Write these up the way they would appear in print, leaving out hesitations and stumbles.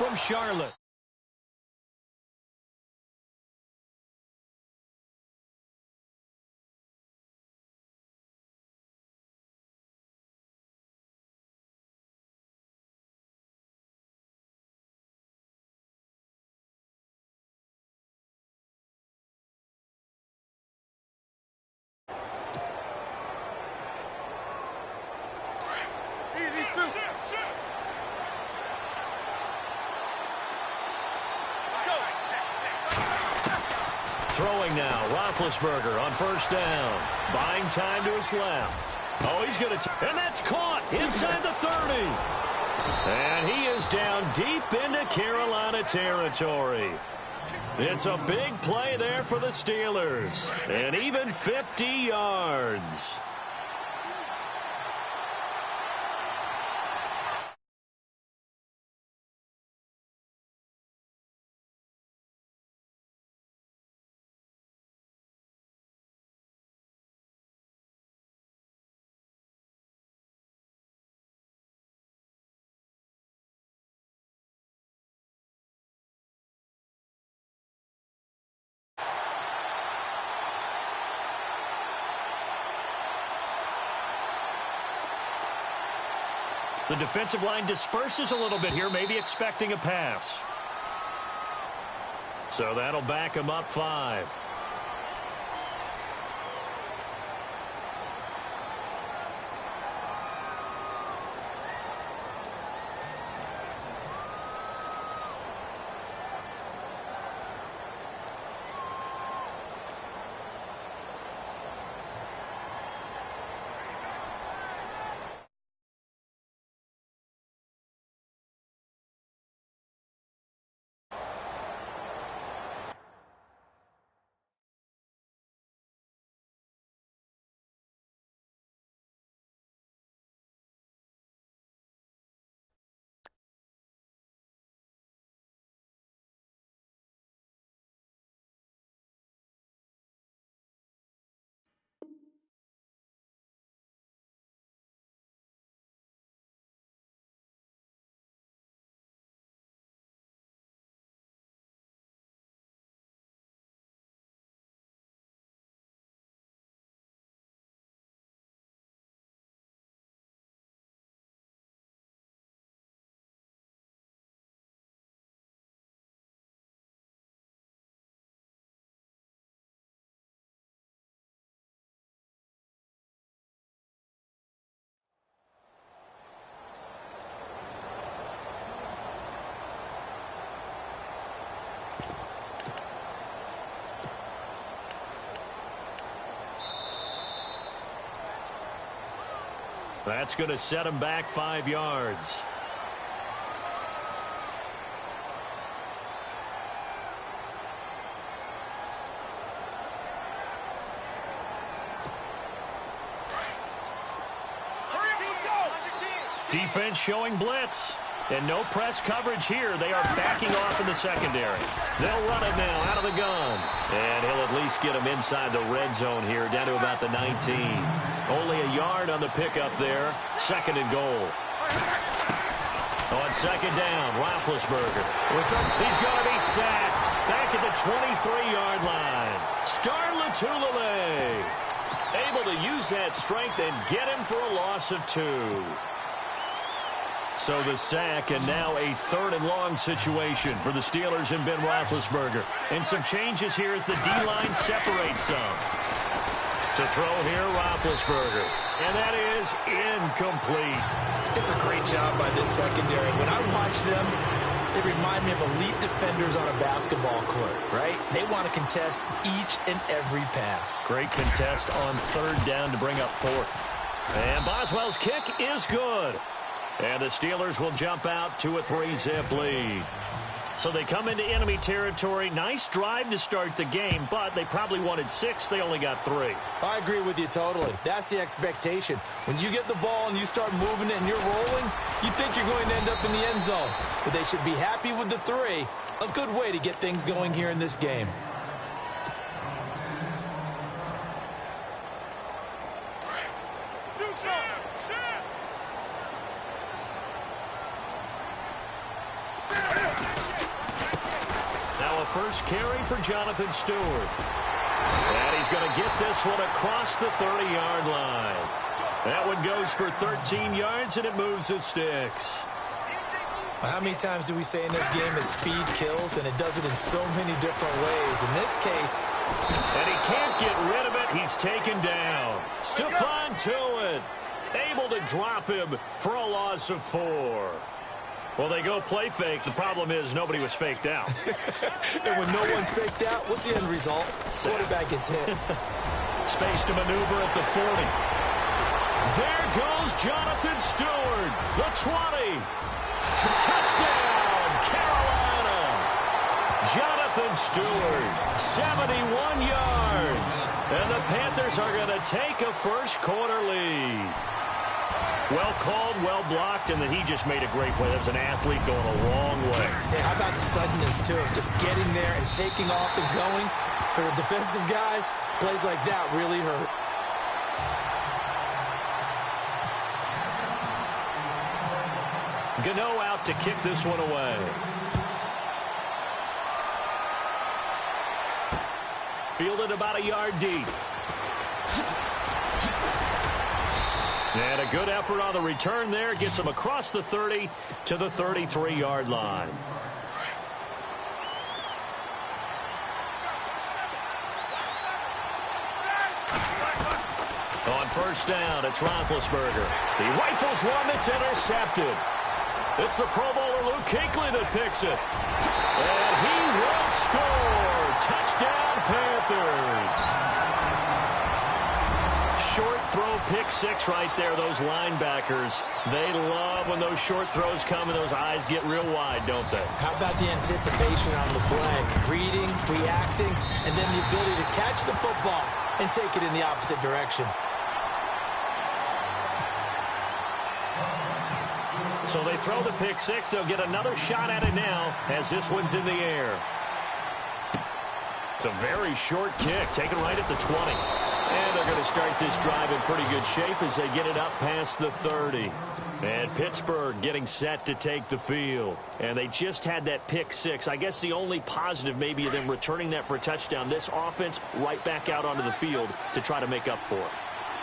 from Charlotte. Throwing now, Roethlisberger on first down. Buying time to his left. Oh, he's going to... And that's caught inside the 30. And he is down deep into Carolina territory. It's a big play there for the Steelers. And even 50 yards. The defensive line disperses a little bit here, maybe expecting a pass. So that'll back him up 5. That's going to set him back 5 yards. Defense showing blitz. And no press coverage here. They are backing off in the secondary. They'll run it now out of the gun. And he'll at least get him inside the red zone here, down to about the 19. Only a yard on the pickup there. 2nd and goal. On 2nd down, Roethlisberger. He's going to be sacked. Back at the 23-yard line. Star Latulippe able to use that strength and get him for a loss of 2. So the sack, and now a 3rd and long situation for the Steelers and Ben Roethlisberger. And some changes here as the D-line separates some. To throw here, Roethlisberger. And that is incomplete. It's a great job by this secondary. When I watch them, they remind me of elite defenders on a basketball court, right? They want to contest each and every pass. Great contest on 3rd down to bring up 4th. And Boswell's kick is good. And the Steelers will jump out to a 3-zip lead. So they come into enemy territory. Nice drive to start the game, but they probably wanted 6. They only got 3. I agree with you totally. That's the expectation. When you get the ball and you start moving it and you're rolling, you think you're going to end up in the end zone. But they should be happy with the 3. A good way to get things going here in this game. a first carry for Jonathan Stewart. And he's going to get this one across the 30-yard line. That one goes for 13 yards, and it moves the sticks. How many times do we say in this game that speed kills, and it does it in so many different ways? In this case... And he can't get rid of it. He's taken down. Stephon Tuitt able to drop him for a loss of 4. Well, they go play fake. The problem is nobody was faked out. And when no one's faked out, what's the end result? Quarterback gets hit. Space to maneuver at the 40. There goes Jonathan Stewart. The 20. Touchdown, Carolina. Jonathan Stewart, 71 yards. And the Panthers are going to take a first-quarter lead. Well called, well blocked, and then he just made a great play. That was an athlete going a long way. Yeah, how about the suddenness, too, of just getting there and taking off and going? For the defensive guys, plays like that really hurt. Gano out to kick this one away. Fielded about a yard deep. And a good effort on the return there. Gets him across the 30 to the 33-yard line. On first down, it's Roethlisberger. He rifles one that's intercepted. It's the Pro Bowler Luke Kuechly that picks it. And he will score. Touchdown, Panthers. Short throw, pick six right there. Those linebackers, they love when those short throws come and those eyes get real wide, don't they? How about the anticipation on the play? Reading, reacting, and then the ability to catch the football and take it in the opposite direction. So they throw the pick six. They'll get another shot at it now as this one's in the air. It's a very short kick, taken right at the 20. And they're going to start this drive in pretty good shape as they get it up past the 30. And Pittsburgh getting set to take the field. And they just had that pick six. I guess the only positive maybe of them returning that for a touchdown. This offense right back out onto the field to try to make up for it.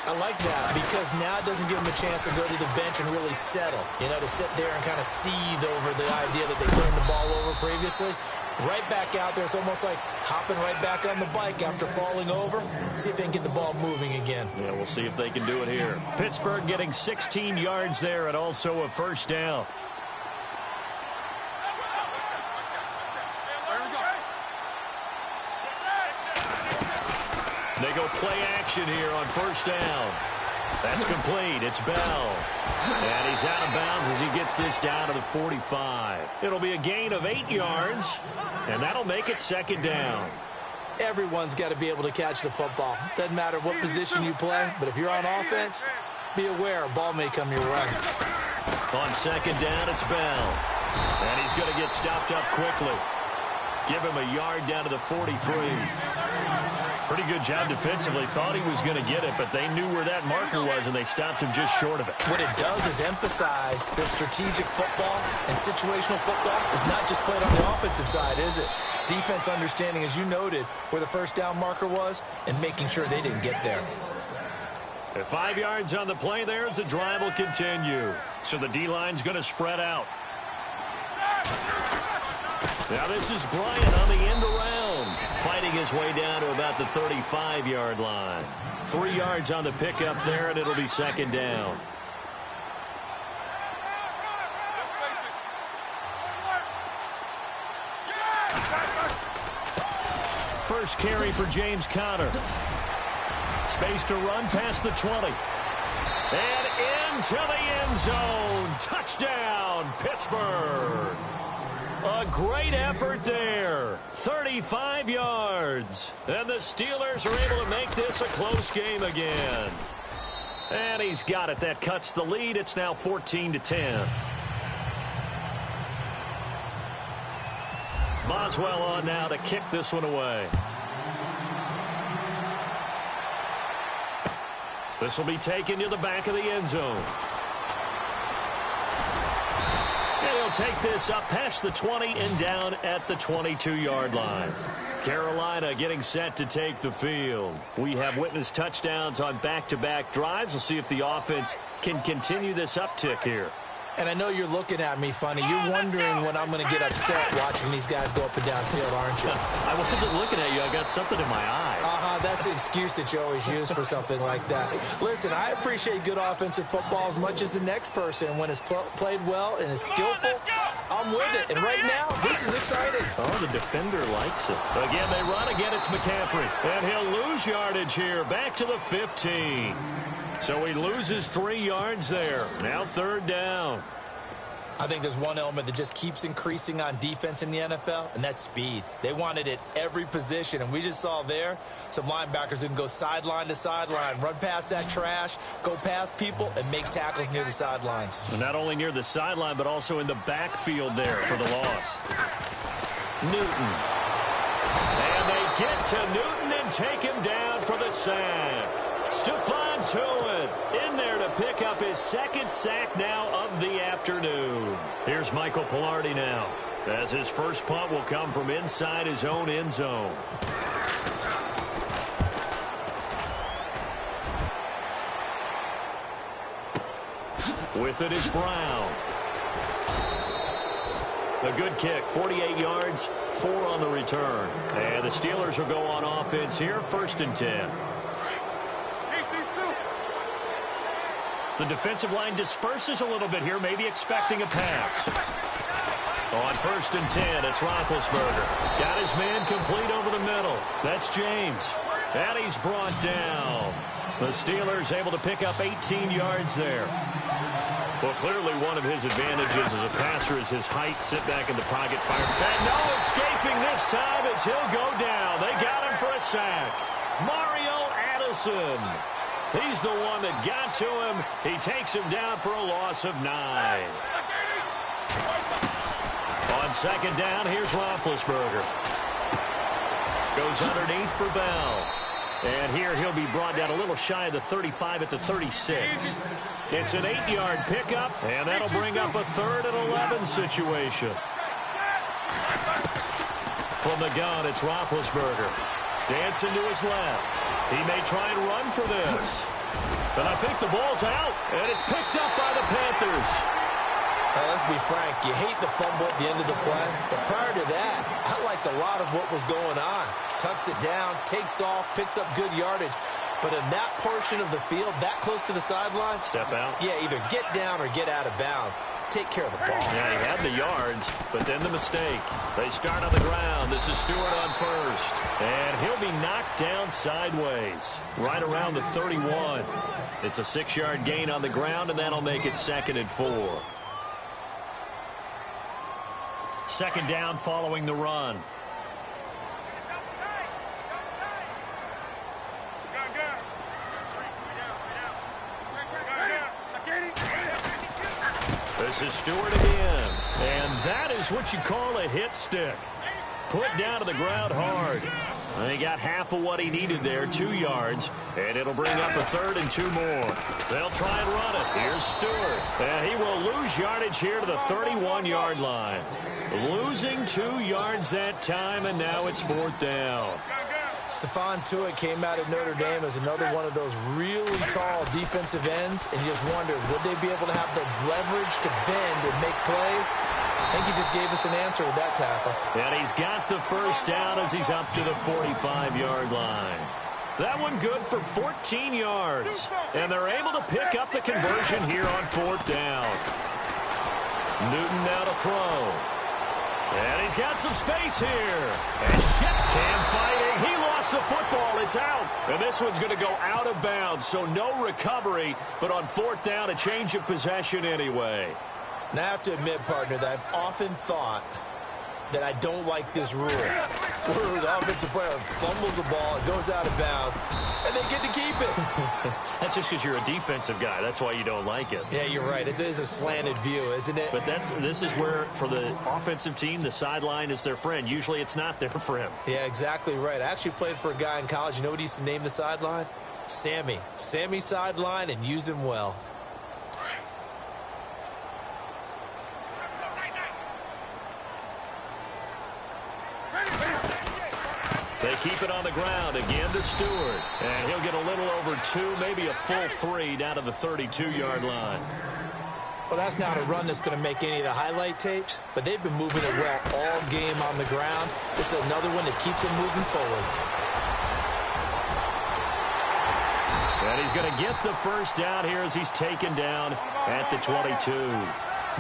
I like that because now it doesn't give them a chance to go to the bench and really settle. You know, to sit there and kind of seethe over the idea that they turned the ball over previously. Right back out there. It's almost like hopping right back on the bike after falling over. See if they can get the ball moving again. Yeah, we'll see if they can do it here. Pittsburgh getting 16 yards there and also a first down. They go play action here on first down. That's complete. It's Bell. And he's out of bounds as he gets this down to the 45. It'll be a gain of 8 yards, and that'll make it second down. Everyone's got to be able to catch the football. Doesn't matter what position you play, but if you're on offense, be aware a ball may come your way. On second down, it's Bell. And he's going to get stopped up quickly. Give him a yard down to the 43. Pretty good job defensively. Thought he was going to get it, but they knew where that marker was, and they stopped him just short of it. What it does is emphasize that strategic football and situational football is not just played on the offensive side, is it? Defense understanding, as you noted, where the first down marker was and making sure they didn't get there. At 5 yards on the play there as the drive will continue. So the D-line's going to spread out. Now this is Bryant on the end around, fighting his way down to about the 35-yard line. 3 yards on the pickup there, and it'll be second down. First carry for James Conner. Space to run past the 20. And into the end zone. Touchdown, Pittsburgh. A great effort there. 35 yards. And the Steelers are able to make this a close game again. And he's got it. That cuts the lead. It's now 14-10. Boswell on now to kick this one away. This will be taken to the back of the end zone. And he'll take this up past the 20 and down at the 22-yard line. Carolina getting set to take the field. We have witnessed touchdowns on back-to-back drives. We'll see if the offense can continue this uptick here. And I know you're looking at me funny. You're wondering when I'm going to get upset watching these guys go up and down field, aren't you? I wasn't looking at you. I got something in my eye. That's the excuse that you always use for something like that. Listen, I appreciate good offensive football as much as the next person. When it's played well and is skillful, I'm with it. And right now, this is exciting. Oh, the defender likes it. Again, they run again. It's McCaffrey. And he'll lose yardage here. Back to the 15. So he loses 3 yards there. Now 3rd down. I think there's one element that just keeps increasing on defense in the NFL, and that's speed. They want it at every position, and we just saw there some linebackers who can go sideline to sideline, run past that trash, go past people, and make tackles near the sidelines. And not only near the sideline, but also in the backfield there for the loss. Newton. And they get to Newton and take him down for the sack. Stephon Tuitt in there to pick up his 2nd sack now of the afternoon. Here's Michael Pilardi now, as his first punt will come from inside his own end zone. With it is Brown. A good kick, 48 yards, 4 on the return. And the Steelers will go on offense here, 1st and 10. The defensive line disperses a little bit here, maybe expecting a pass. On 1st and 10, it's Roethlisberger. Got his man complete over the middle. That's James. And he's brought down. The Steelers able to pick up 18 yards there. Well, clearly one of his advantages as a passer is his height. Sit back in the pocket, fire. And no escaping this time as he'll go down. They got him for a sack. Mario Addison. He's the one that got to him. He takes him down for a loss of 9. On 2nd down, here's Roethlisberger. Goes underneath for Bell. And here he'll be brought down a little shy of the 35 at the 36. It's an 8-yard pickup, and that'll bring up a 3rd and 11 situation. From the gun, it's Roethlisberger. Dancing to his left. He may try and run for this. But I think the ball's out, and it's picked up by the Panthers. Let's be frank, you hate the fumble at the end of the play. But prior to that, I liked a lot of what was going on. Tucks it down, takes off, picks up good yardage. But in that portion of the field, that close to the sideline, step out. Yeah, either get down or get out of bounds. Take care of the ball. Yeah, he had the yards, but then the mistake. They start on the ground. This is Stewart on 1st. And he'll be knocked down sideways, right around the 31. It's a 6-yard gain on the ground, and that'll make it 2nd and 4. 2nd down following the run. This is Stewart again. And that is what you call a hit stick. Put down to the ground hard. And he got half of what he needed there, 2 yards. And it'll bring up a 3rd and 2 more. They'll try and run it. Here's Stewart. And he will lose yardage here to the 31-yard line. Losing 2 yards that time, and now it's 4th down. Stephon Tuitt came out of Notre Dame as another one of those really tall defensive ends, and you just wondered, would they be able to have the leverage to bend and make plays? I think he just gave us an answer with that tackle. And he's got the 1st down as he's up to the 45-yard line. That one good for 14 yards. And they're able to pick up the conversion here on 4th down. Newton now to throw. And he's got some space here. And Shep can fight it. He lost the football. It's out. And this one's going to go out of bounds, so no recovery. But on 4th down, a change of possession anyway. Now, I have to admit, partner, that I've often thought that I don't like this rule, where the offensive player fumbles the ball, it goes out of bounds, and they get to keep it. That's just because you're a defensive guy. That's why you don't like it. Yeah, you're right. It is a slanted view, isn't it? But this is where, for the offensive team, the sideline is their friend. Usually it's not their friend. Yeah, exactly right. I actually played for a guy in college. You know what he used to name the sideline? Sammy. Sammy sideline, and use him well. They keep it on the ground again to Stewart. And he'll get a little over 2, maybe a full 3 down to the 32-yard line. Well, that's not a run that's going to make any of the highlight tapes, but they've been moving it well all game on the ground. This is another one that keeps them moving forward. And he's going to get the first down here as he's taken down at the 22.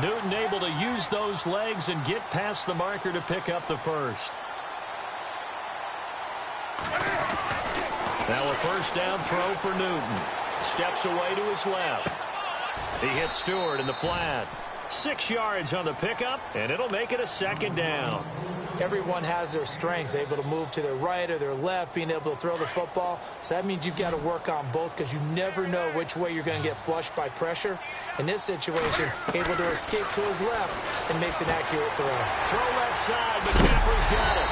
Newton able to use those legs and get past the marker to pick up the first. Now a first down throw for Newton. Steps away to his left. He hits Stewart in the flat. 6 yards on the pickup, and it'll make it a second down. Everyone has their strengths, able to move to their right or their left, being able to throw the football. So that means you've got to work on both because you never know which way you're going to get flushed by pressure. In this situation, able to escape to his left and makes an accurate throw. Throw left side, McCaffrey's got it.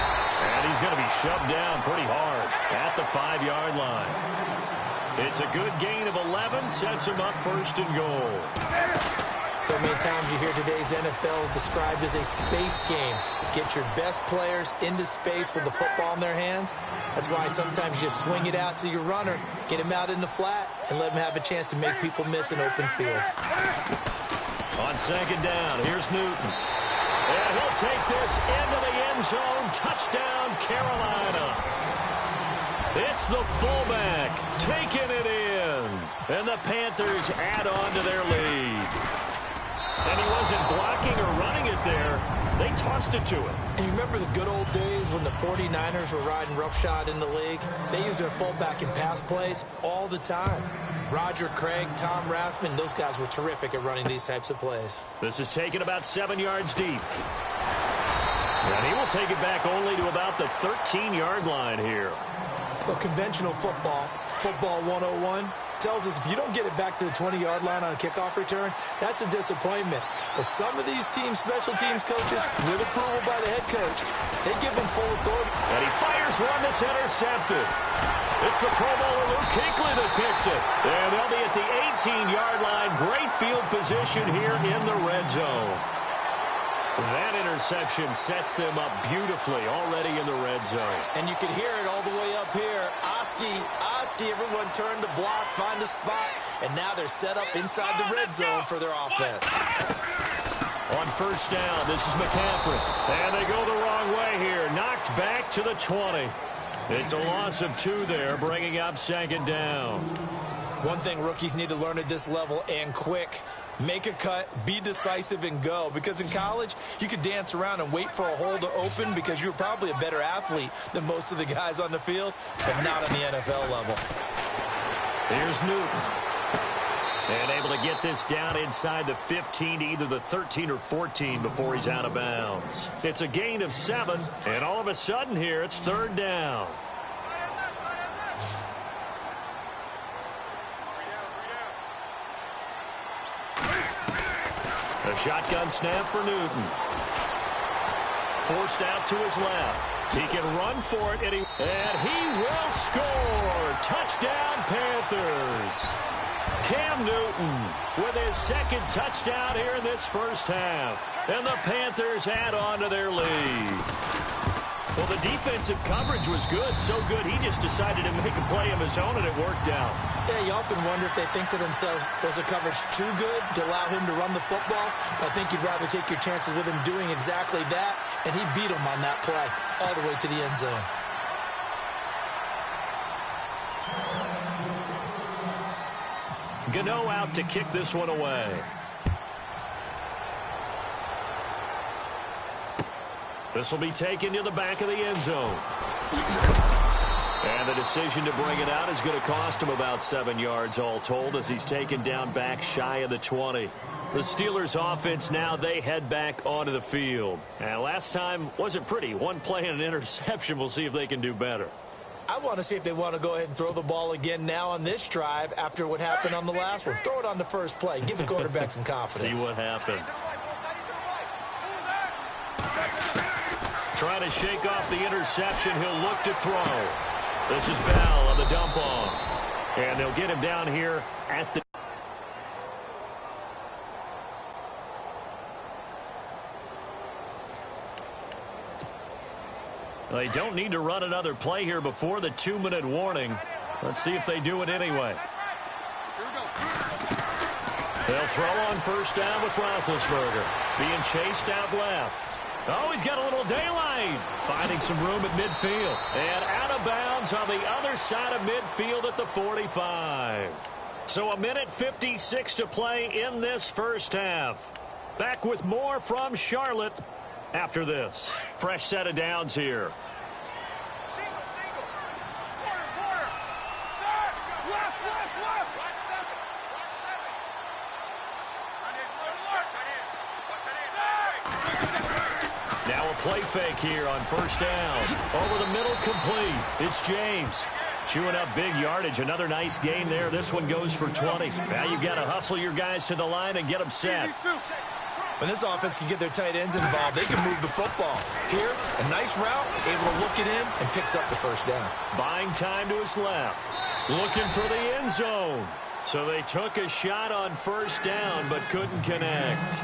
And he's going to be shoved down pretty hard at the 5-yard line. It's a good gain of 11, sets him up first and goal. So many times you hear today's NFL described as a space game. Get your best players into space with the football in their hands. That's why sometimes you swing it out to your runner, get him out in the flat, and let him have a chance to make people miss an open field. On second down, here's Newton. And he'll take this into the end zone. Touchdown, Carolina. It's the fullback taking it in. And the Panthers add on to their lead. And he wasn't blocking or running it there. They tossed it to him. And you remember the good old days when the 49ers were riding roughshod in the league? They used their fullback in pass plays all the time. Roger Craig, Tom Rathman, those guys were terrific at running these types of plays. This is taken about 7 yards deep. And he will take it back only to about the 13-yard line here. Well, conventional football, football 101, tells us if you don't get it back to the 20-yard line on a kickoff return, that's a disappointment. But some of these teams, special teams coaches, with approval by the head coach, they give them full authority. And he fires one that's intercepted. It's the Pro Bowler Luke Kuechly that picks it. And they'll be at the 18-yard line. Great field position here in the red zone. That interception sets them up beautifully already in the red zone. And you can hear it all the way up here. Oski, everyone turned to block, find a spot, and now they're set up inside the red zone for their offense. On first down, this is McCaffrey. And they go the wrong way here. Knocked back to the 20. It's a loss of 2 there, bringing up second down. One thing rookies need to learn at this level, and quick, make a cut, be decisive, and go. Because in college, you could dance around and wait for a hole to open because you're probably a better athlete than most of the guys on the field, but not on the NFL level. Here's Newton. And able to get this down inside the 15 to either the 13 or 14 before he's out of bounds. It's a gain of 7, and all of a sudden here, it's third down. A shotgun snap for Newton. Forced out to his left. He can run for it, and he will score. Touchdown, Panthers. Cam Newton with his second touchdown here in this first half. And the Panthers add on to their lead. Well, the defensive coverage was good, so good he just decided to make a play of his own, and it worked out. Yeah, you often wonder if they think to themselves, was the coverage too good to allow him to run the football? I think you'd rather take your chances with him doing exactly that, and he beat him on that play all the way to the end zone. Gano out to kick this one away. This will be taken to the back of the end zone. And the decision to bring it out is going to cost him about 7 yards all told as he's taken down back shy of the 20. The Steelers offense now, they head back onto the field. And last time wasn't pretty. One play and an interception. We'll see if they can do better. I want to see if they want to go ahead and throw the ball again now on this drive after what happened on the last one. Throw it on the first play. Give the quarterback some confidence. See what happens. Trying to shake off the interception. He'll look to throw. This is Bell on the dump off. And they'll get him down here at the... They don't need to run another play here before the 2-minute warning. Let's see if they do it anyway. They'll throw on first down with Roethlisberger. Being chased out left. Oh, he's got a little daylight. Finding some room at midfield. And out of bounds on the other side of midfield at the 45. So 1:56 to play in this first half. Back with more from Charlotte after this. Fresh set of downs here. Now a play fake here on first down. Over the middle, complete. It's James. Chewing up big yardage. Another nice gain there. This one goes for 20. Now you've got to hustle your guys to the line and get them set. When this offense can get their tight ends involved, they can move the football. Here, a nice route, able to look it in, and picks up the first down. Buying time to his left. Looking for the end zone. So they took a shot on first down, but couldn't connect.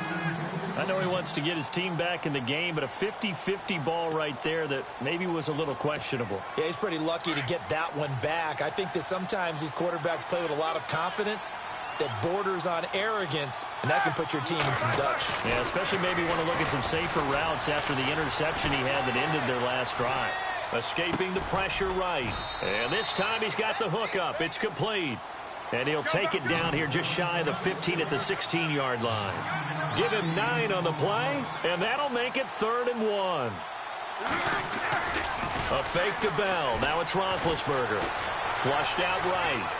I know he wants to get his team back in the game, but a 50-50 ball right there that maybe was a little questionable. Yeah, he's pretty lucky to get that one back. I think that sometimes these quarterbacks play with a lot of confidence that borders on arrogance, and that can put your team in some Dutch. Yeah, especially maybe want to look at some safer routes after the interception he had that ended their last drive. Escaping the pressure right. And this time he's got the hook up. It's complete. And he'll take it down here just shy of the 15 at the 16-yard line. Give him 9 on the play, and that'll make it 3rd and 1. A fake to Bell. Now it's Roethlisberger. Flushed out right.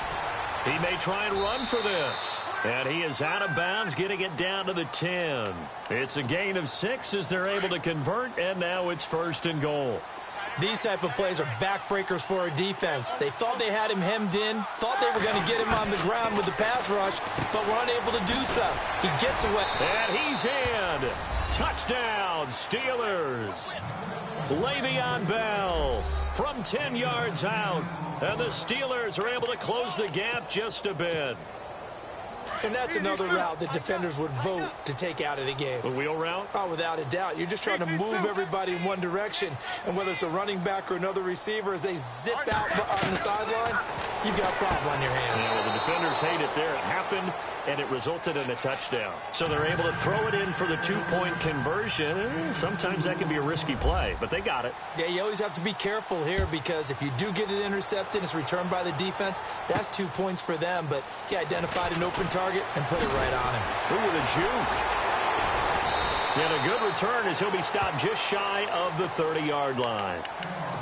He may try and run for this. And he is out of bounds, getting it down to the 10. It's a gain of 6 as they're able to convert, and now it's 1st and goal. These type of plays are backbreakers for a defense. They thought they had him hemmed in, thought they were going to get him on the ground with the pass rush, but were unable to do so. He gets away. And he's in. Touchdown, Steelers. Le'Veon Bell from 10 yards out. And the Steelers are able to close the gap just a bit. And that's another route that defenders would vote to take out of the game. The wheel route? Oh, without a doubt. You're just trying to move everybody in one direction. And whether it's a running back or another receiver, as they zip out on the sideline, you've got a problem on your hands. Yeah, well, the defenders hate it there. It happened, and it resulted in a touchdown. So they're able to throw it in for the 2-point conversion. Sometimes that can be a risky play, but they got it. Yeah, you always have to be careful here because if you do get it intercepted, it's returned by the defense. That's 2 points for them, but he identified an open target and put it right on him. Ooh, with a juke. And a good return as he'll be stopped just shy of the 30-yard line.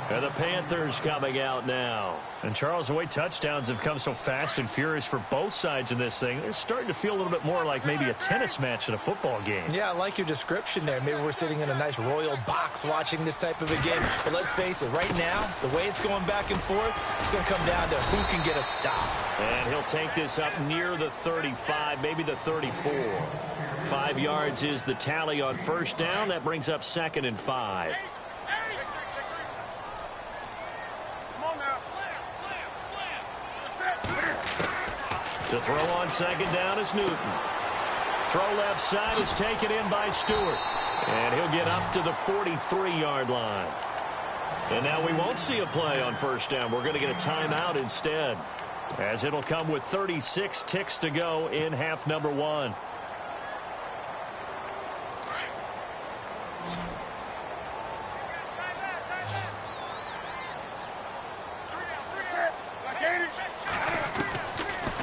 And the Panthers coming out now. And Charles, the way touchdowns have come so fast and furious for both sides in this thing, it's starting to feel a little bit more like maybe a tennis match in a football game. Yeah, I like your description there. Maybe we're sitting in a nice royal box watching this type of a game. But let's face it, right now, the way it's going back and forth, it's going to come down to who can get a stop. And he'll take this up near the 35, maybe the 34. 5 yards is the tally on first down. That brings up 2nd and 5. To throw on 2nd down is Newton. Throw left side is taken in by Stewart. And he'll get up to the 43-yard line. And now we won't see a play on first down. We're going to get a timeout instead, as it'll come with 36 ticks to go in half number 1.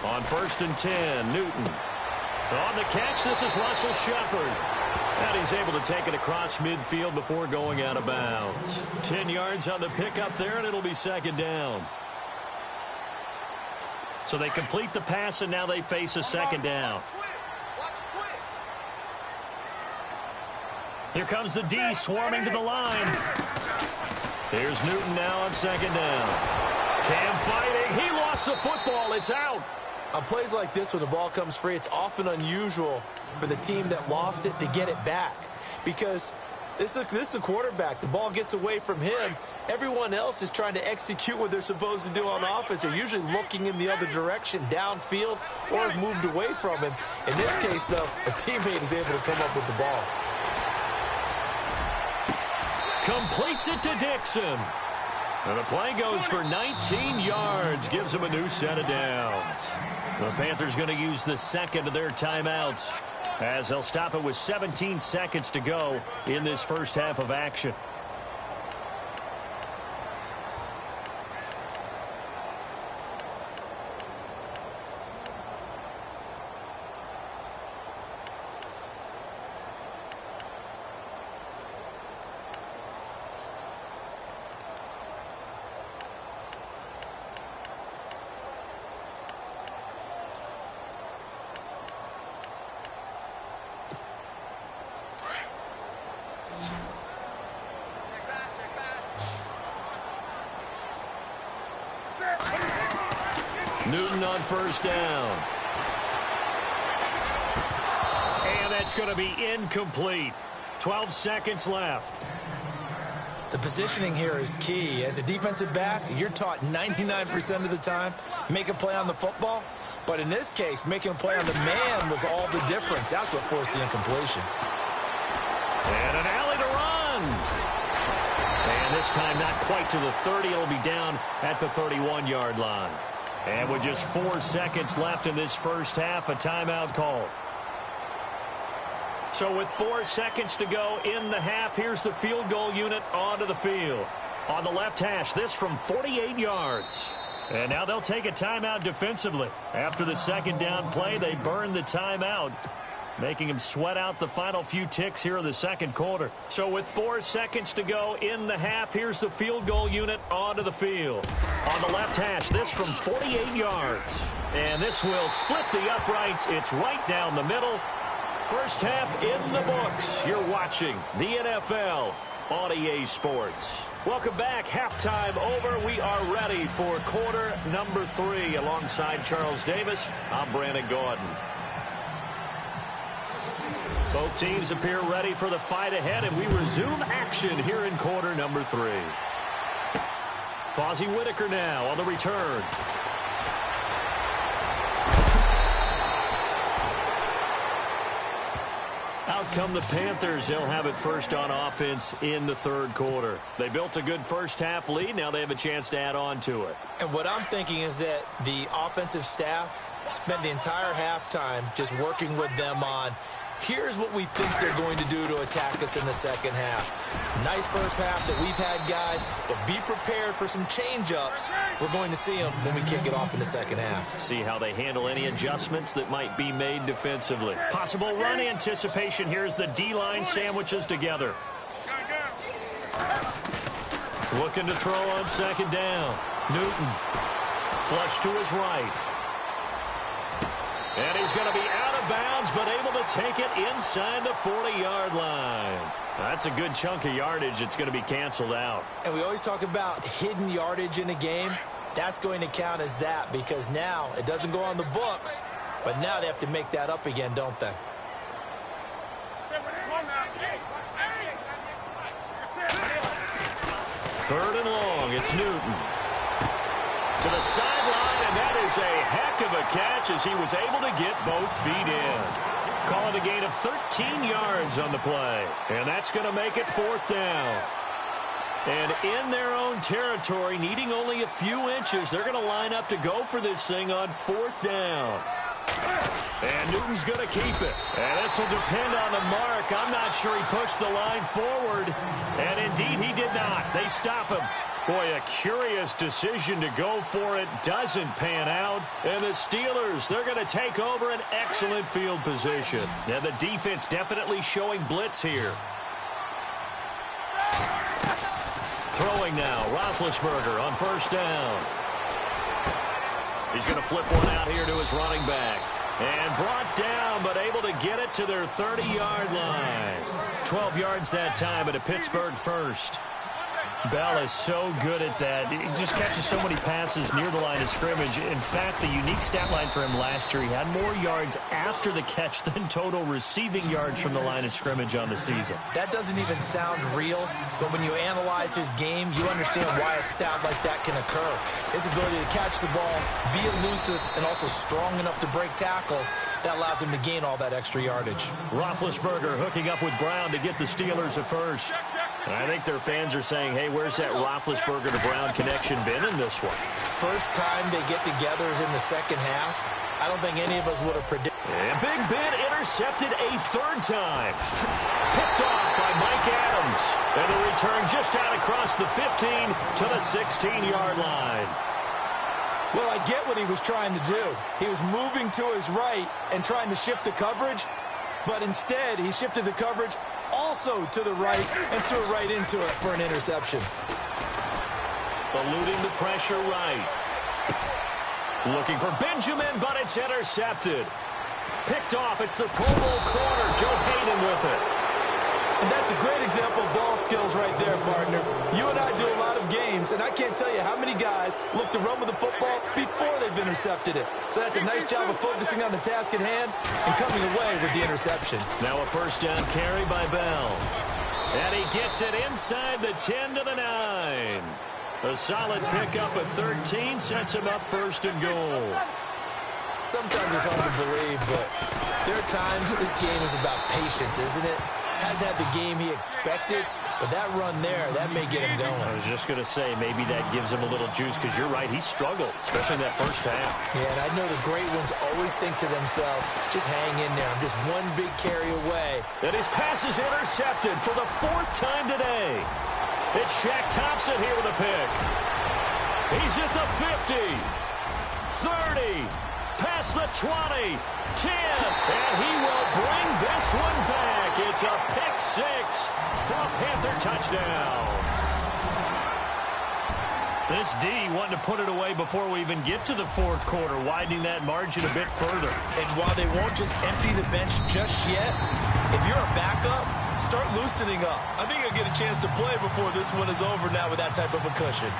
On 1st and 10, Newton. On the catch, this is Russell Shepard. And he's able to take it across midfield before going out of bounds. 10 yards on the pickup there, and it'll be 2nd down. So they complete the pass, and now they face a 2nd down. Here comes the D swarming to the line. Here's Newton now on 2nd down. Cam fighting. He lost the football. It's out. On plays like this, when the ball comes free, it's often unusual for the team that lost it to get it back. Because this is a quarterback. The ball gets away from him. Everyone else is trying to execute what they're supposed to do on offense. They're usually looking in the other direction, downfield, or have moved away from him. In this case, though, a teammate is able to come up with the ball. Completes it to Dixon. And the play goes for 19 yards, gives them a new set of downs. The Panthers going to use the second of their timeouts as they'll stop it with 17 seconds to go in this first half of action. Newton on first down. And that's going to be incomplete. 12 seconds left. The positioning here is key. As a defensive back, you're taught 99% of the time, make a play on the football. But in this case, making a play on the man was all the difference. That's what forced the incompletion. And an alley to run. And this time not quite to the 30. It'll be down at the 31-yard line. And with just 4 seconds left in this first half, a timeout call. So with 4 seconds to go in the half, here's the field goal unit onto the field. On the left hash, this from 48 yards. And now they'll take a timeout defensively. After the second down play, they burn the timeout, making him sweat out the final few ticks here in the second quarter. So with 4 seconds to go in the half, here's the field goal unit onto the field. On the left hash, this from 48 yards. And this will split the uprights. It's right down the middle. First half in the books. You're watching the NFL on EA Sports. Welcome back. Halftime over. We are ready for quarter number 3. Alongside Charles Davis, I'm Brandon Gordon. Both teams appear ready for the fight ahead, and we resume action here in quarter number 3. Fozzie Whitaker now on the return. Out come the Panthers. They'll have it first on offense in the third quarter. They built a good first half lead. Now they have a chance to add on to it. And what I'm thinking is that the offensive staff spent the entire halftime just working with them on, here's what we think they're going to do to attack us in the second half. Nice first half that we've had, guys, but be prepared for some change-ups. We're going to see them when we kick it off in the second half. See how they handle any adjustments that might be made defensively. Possible run anticipation. Here's the D-line sandwiches together. Looking to throw on second down. Newton. Flush to his right. And he's going to be out of bounds, but able to take it inside the 40-yard line. That's a good chunk of yardage. It's going to be canceled out. And we always talk about hidden yardage in a game. That's going to count as that because now it doesn't go on the books, but now they have to make that up again, don't they? Third and long. It's Newton. To the sideline, and that is a heck of a catch as he was able to get both feet in. Call it a gain of 13 yards on the play, and that's going to make it fourth down. And in their own territory, needing only a few inches, they're going to line up to go for this thing on fourth down. And Newton's going to keep it. And this will depend on the mark. I'm not sure he pushed the line forward. And indeed, he did not. They stop him. Boy, a curious decision to go for it. Doesn't pan out. And the Steelers, they're going to take over an excellent field position. Now, the defense definitely showing blitz here. Throwing now, Roethlisberger on first down. He's going to flip one out here to his running back. And brought down, but able to get it to their 30-yard line. 12 yards that time, but a Pittsburgh first. Bell is so good at that. He just catches so many passes near the line of scrimmage. In fact, the unique stat line for him last year, he had more yards after the catch than total receiving yards from the line of scrimmage on the season. That doesn't even sound real, but when you analyze his game, you understand why a stat like that can occur. His ability to catch the ball, be elusive, and also strong enough to break tackles, that allows him to gain all that extra yardage. Roethlisberger hooking up with Brown to get the Steelers at first. I think their fans are saying, hey, where's that Roethlisberger to Brown connection been in this one? First time they get together is in the second half. I don't think any of us would have predicted. And Big Ben intercepted a third time. Picked off by Mike Adams. And the return just out across the 15 to the 16-yard line. Well, I get what he was trying to do. He was moving to his right and trying to shift the coverage, but instead he shifted the coverage also to the right and threw it right into it for an interception. Eluding the pressure right. Looking for Benjamin, but it's intercepted. Picked off. It's the Pro Bowl corner, Joe Hayden with it. And that's a great example of ball skills right there, partner. You and I do a lot of games, and I can't tell you how many guys look to run with the football before they've intercepted it. So that's a nice job of focusing on the task at hand and coming away with the interception. Now a first down carry by Bell. And he gets it inside the 10 to the 9. A solid pickup at 13 sets him up first and goal. Sometimes it's hard to believe, but there are times this game is about patience, isn't it? Hasn't had the game he expected, but that run there, that may get him going. I was just going to say, maybe that gives him a little juice, because you're right, he struggled, especially in that first half. Yeah, and I know the great ones always think to themselves, just hang in there. I'm just one big carry away. And his pass is intercepted for the 4th time today. It's Shaq Thompson here with a pick. He's at the 50, 30, past the 20, 10, and he will bring this one back. It's a pick 6 for a Panther touchdown. This D wanted to put it away before we even get to the 4th quarter, widening that margin a bit further. And while they won't just empty the bench just yet, if you're a backup, start loosening up. I think you'll get a chance to play before this one is over now with that type of a cushion.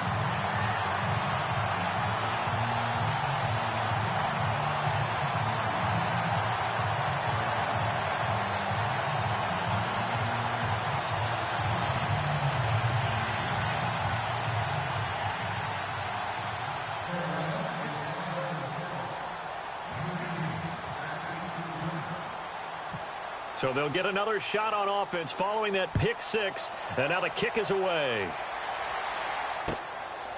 So they'll get another shot on offense following that pick 6. And now the kick is away.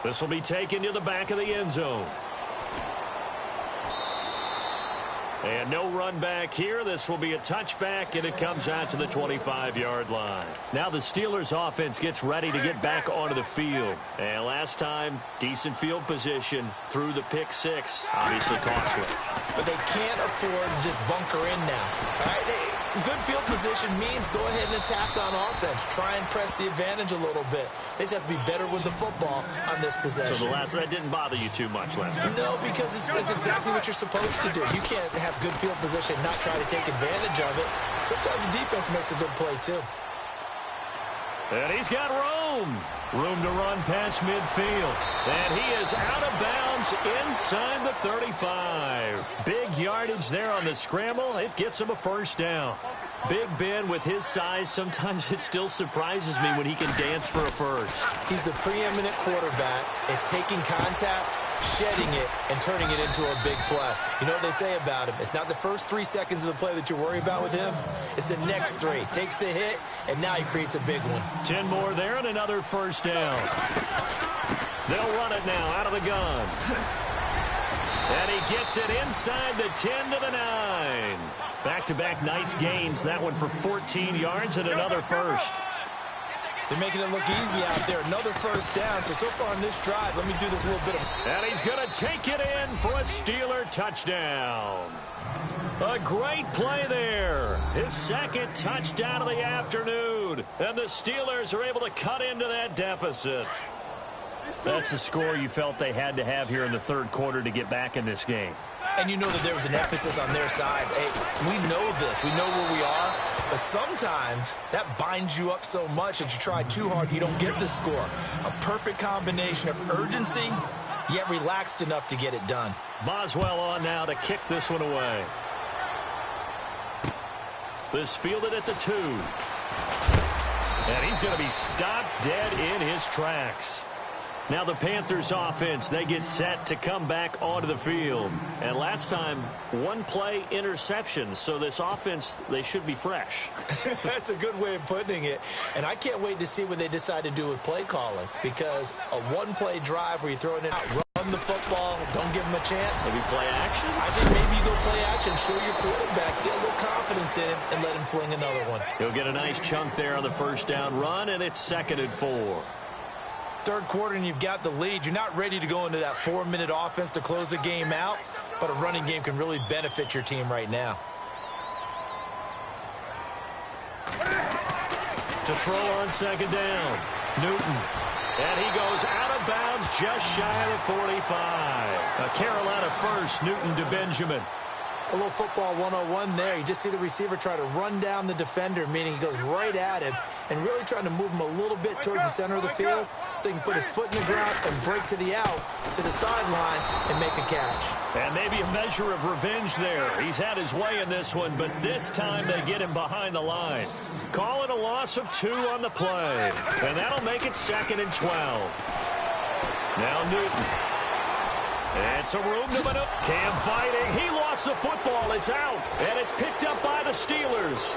This will be taken to the back of the end zone. And no run back here. This will be a touchback, and it comes out to the 25-yard line. Now the Steelers' offense gets ready to get back onto the field. And last time, decent field position through the pick 6. Obviously costly. But they can't afford to just bunker in now. All right? Good field position means go ahead and attack on offense. Try and press the advantage a little bit. They just have to be better with the football on this possession. So the last one didn't bother you too much last time? No, because it's exactly what you're supposed to do. You can't have good field position and not try to take advantage of it. Sometimes the defense makes a good play, too. And he's got room. Room to run past midfield. And he is out of bounds inside the 35. Big yardage there on the scramble. It gets him a first down. Big Ben, with his size, sometimes it still surprises me when he can dance for a first. He's the preeminent quarterback at taking contact, shedding it, and turning it into a big play. You know what they say about him? It's not the first 3 seconds of the play that you worry about with him. It's the next 3. Takes the hit, and now he creates a big one. 10 more there and another first down. They'll run it now out of the gun. And he gets it inside the 10 to the 9. Back-to-back nice gains. That one for 14 yards and another first. They're making it look easy out there. Another first down. So far on this drive, let me do this little bit of... And he's going to take it in for a Steeler touchdown. A great play there. His second touchdown of the afternoon. And the Steelers are able to cut into that deficit. That's the score you felt they had to have here in the 3rd quarter to get back in this game. And you know that there was an emphasis on their side. Hey, we know this. We know where we are. But sometimes that binds you up so much that you try too hard, you don't get the score. A perfect combination of urgency, yet relaxed enough to get it done. Boswell on now to kick this one away. This fielded at the 2. And he's going to be stopped dead in his tracks. Now the Panthers offense, they get set to come back onto the field. And last time, one play interception. So this offense, they should be fresh. That's a good way of putting it. And I can't wait to see what they decide to do with play calling. Because a one-play drive where you're throwing it out, run the football, don't give them a chance. Maybe play action? I think maybe you go play action, show your quarterback, get a little confidence in him, and let him fling another one. He'll get a nice chunk there on the first down run, and it's 2nd and 4. Third quarter and you've got the lead. You're not ready to go into that 4-minute offense to close the game out, but a running game can really benefit your team right now. To throw on 2nd down, Newton. And he goes out of bounds just shy of the 45. A Carolina first, Newton to Benjamin. A little football 101 there. You just see the receiver try to run down the defender, meaning he goes right at him and really trying to move him a little bit towards the center of the field so he can put his foot in the ground and break to the out, to the sideline, and make a catch. And maybe a measure of revenge there. He's had his way in this one, but this time they get him behind the line. Call it a loss of 2 on the play. And that'll make it 2nd and 12. Now Newton. And some room to maneuver. Cam fighting. He lost the football. It's out. And it's picked up by the Steelers.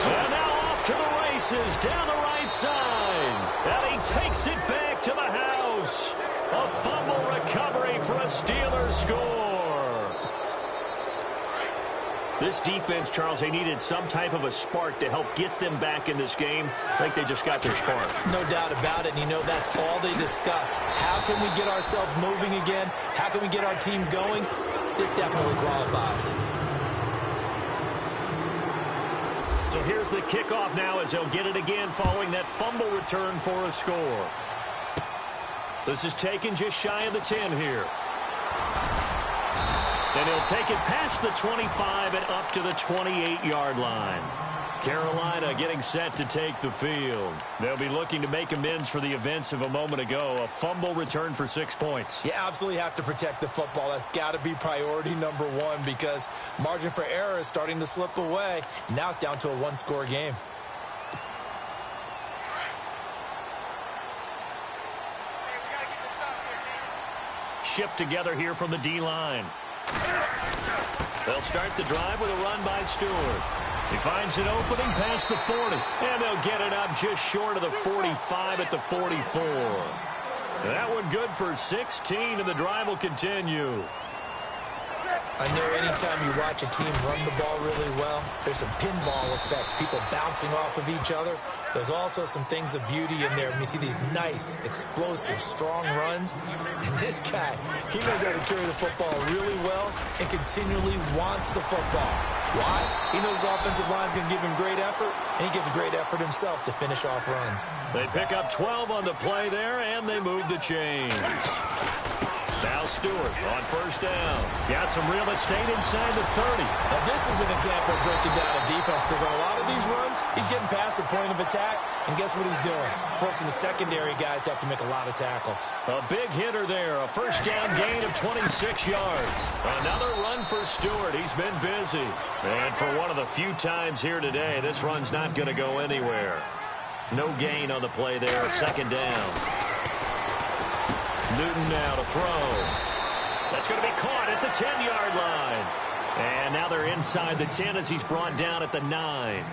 And now off to the races down the right side. And he takes it back to the house. A fumble recovery for a Steelers score. This defense, Charles, they needed some type of a spark to help get them back in this game. I think they just got their spark. No doubt about it. And you know that's all they discussed. How can we get ourselves moving again? How can we get our team going? This definitely qualifies. So here's the kickoff now as they'll get it again following that fumble return for a score. This is taken just shy of the 10 here. And he'll take it past the 25 and up to the 28-yard line. Carolina getting set to take the field. They'll be looking to make amends for the events of a moment ago. A fumble return for 6 points. You absolutely have to protect the football. That's got to be priority number 1 because margin for error is starting to slip away. Now it's down to a 1-score game. Shift together here from the D-line. They'll start the drive with a run by Stewart. He finds an opening past the 40, and they'll get it up just short of the 45 at the 44. That one good for 16, and the drive will continue. I know anytime you watch a team run the ball really well, there's a pinball effect, people bouncing off of each other. There's also some things of beauty in there when you see these nice, explosive, strong runs. And this guy, he knows how to carry the football really well and continually wants the football. Why? He knows his offensive line's going to give him great effort, and he gives great effort himself to finish off runs. They pick up 12 on the play there, and they move the chains. Now Stewart on first down. Got some real estate inside the 30. Now this is an example of breaking down a defense because on a lot of these runs, he's getting past the point of attack, and guess what he's doing? Forcing the secondary guys to have to make a lot of tackles. A big hitter there. A first down gain of 26 yards. Another run for Stewart. He's been busy. And for one of the few times here today, this run's not going to go anywhere. No gain on the play there. Second down. Newton now to throw. That's going to be caught at the 10-yard line. And now they're inside the 10 as he's brought down at the 9.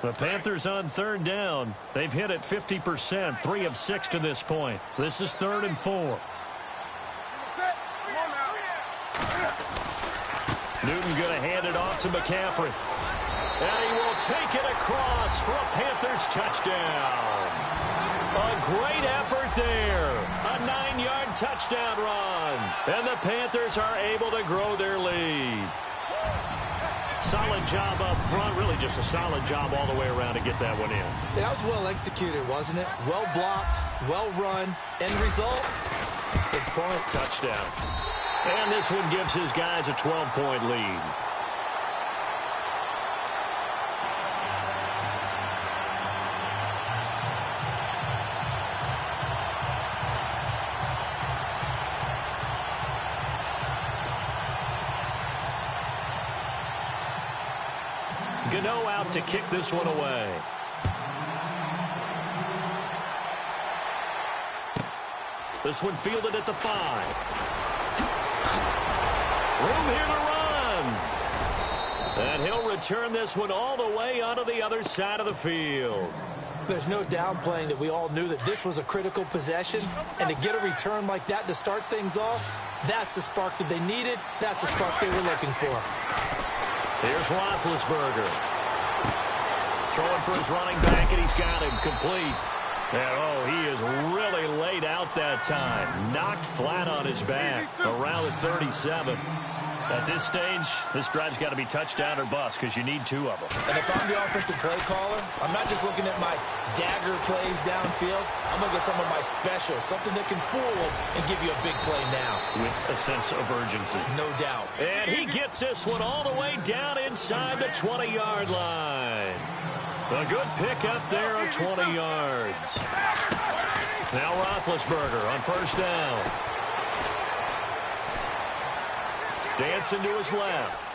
The Panthers on third down. They've hit it 50%, 3 of 6 to this point. This is 3rd and 4. Newton going to hand it off to McCaffrey. And he will take it across for a Panthers touchdown. A great effort there. A 9-yard touchdown run. And the Panthers are able to grow their lead. Solid job up front. Really just a solid job all the way around to get that one in. That was well executed, wasn't it? Well blocked, well run. End result, 6 points. Touchdown. And this one gives his guys a 12-point lead. Gano out to kick this one away. This one fielded at the 5. Room here to run. And he'll return this one all the way onto the other side of the field. There's no downplaying that we all knew that this was a critical possession, and to get a return like that to start things off, that's the spark that they needed. That's the spark they were looking for. Here's Roethlisberger. Throwing for his running back, and he's got him complete. And, oh, he is really laid out that time. Knocked flat on his back around the 37. At this stage, this drive's got to be touchdown or bust because you need 2 of them. And if I'm the offensive play caller, I'm not just looking at my dagger plays downfield. I'm looking at some of my specials, something that can fool them and give you a big play now. With a sense of urgency. No doubt. And he gets this one all the way down inside the 20-yard line. A good pick up there of 20 yards. Now Roethlisberger on first down. Dancing to his left.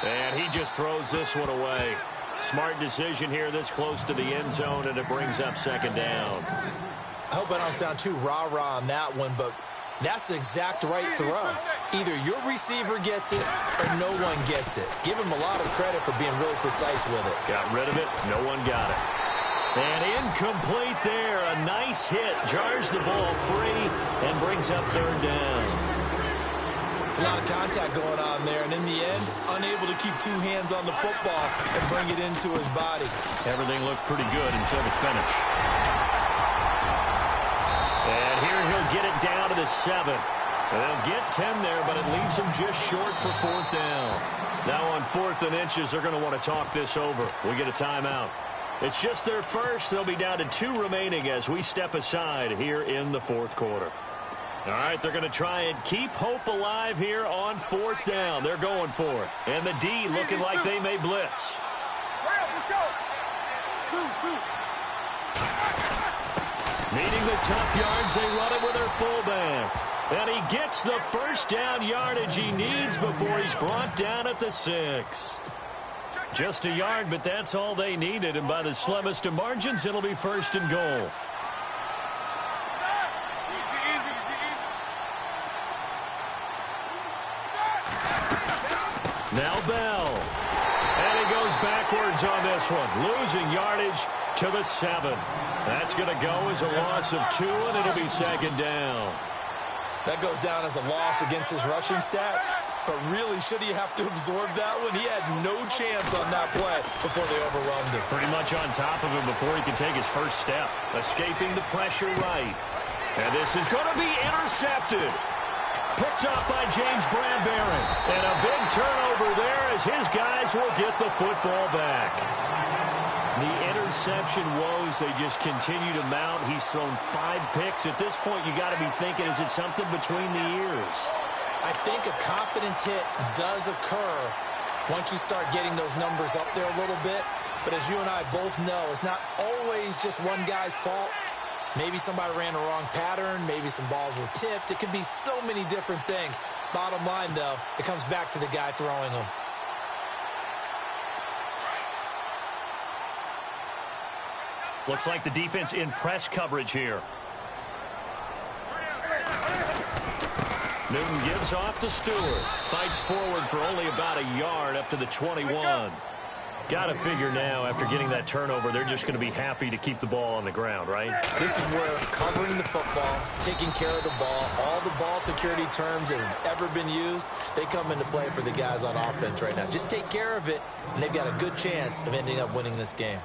And he just throws this one away. Smart decision here this close to the end zone, and it brings up second down. I hope I don't sound too rah-rah on that one, but that's the exact right throw. Either your receiver gets it or no one gets it. Give him a lot of credit for being really precise with it. Got rid of it. No one got it. And incomplete there. A nice hit. Jars the ball free and brings up third down. A lot of contact going on there, and in the end, unable to keep 2 hands on the football and bring it into his body. Everything looked pretty good until the finish. And here he'll get it down to the 7. And they'll get 10 there, but it leaves him just short for 4th down. Now on 4th and inches, they're going to want to talk this over. We get a timeout. It's just their first. They'll be down to 2 remaining as we step aside here in the 4th quarter. All right, they're going to try and keep hope alive here on 4th down. They're going for it. And the D looking like they may blitz. Let's go. 2. Meeting the tough yards, they run it with their fullback. And he gets the first down yardage he needs before he's brought down at the 6. Just a yard, but that's all they needed. And by the slimmest of margins, it'll be 1st and goal. Now Bell. And he goes backwards on this one. Losing yardage to the 7. That's going to go as a loss of 2, and it'll be 2nd down. That goes down as a loss against his rushing stats. But really, should he have to absorb that one? He had no chance on that play before they overwhelmed him. Pretty much on top of him before he could take his first step. Escaping the pressure right. And this is going to be intercepted. Picked up by James Bradbury. And a big turnover there as his guys will get the football back. The interception woes, they just continue to mount. He's thrown 5 picks. At this point, you got to be thinking, is it something between the ears? I think a confidence hit does occur once you start getting those numbers up there a little bit. But as you and I both know, it's not always just one guy's fault. Maybe somebody ran a wrong pattern. Maybe some balls were tipped. It could be so many different things. Bottom line, though, it comes back to the guy throwing them. Looks like the defense in press coverage here. Newton gives off to Stewart. Fights forward for only about a yard up to the 21. Got to figure now, after getting that turnover, they're just going to be happy to keep the ball on the ground, right? This is where covering the football, taking care of the ball, all the ball security terms that have ever been used, they come into play for the guys on offense right now. Just take care of it, and they've got a good chance of ending up winning this game.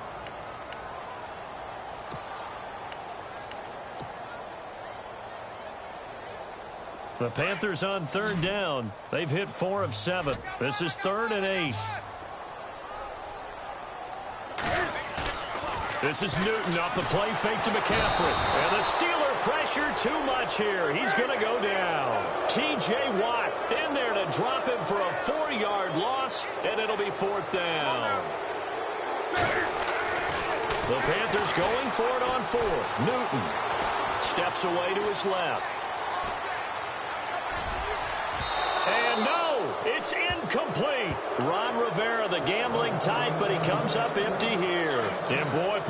The Panthers on 3rd down. They've hit 4 of 7. This is 3rd and 8. This is Newton off the play fake to McCaffrey. And the Steeler pressure too much here. He's going to go down. T.J. Watt in there to drop him for a 4-yard loss, and it'll be 4th down. The Panthers going for it on 4th. Newton steps away to his left. And no, It's incomplete. Ron Rivera, the gambling type, but he comes up empty here. And boy,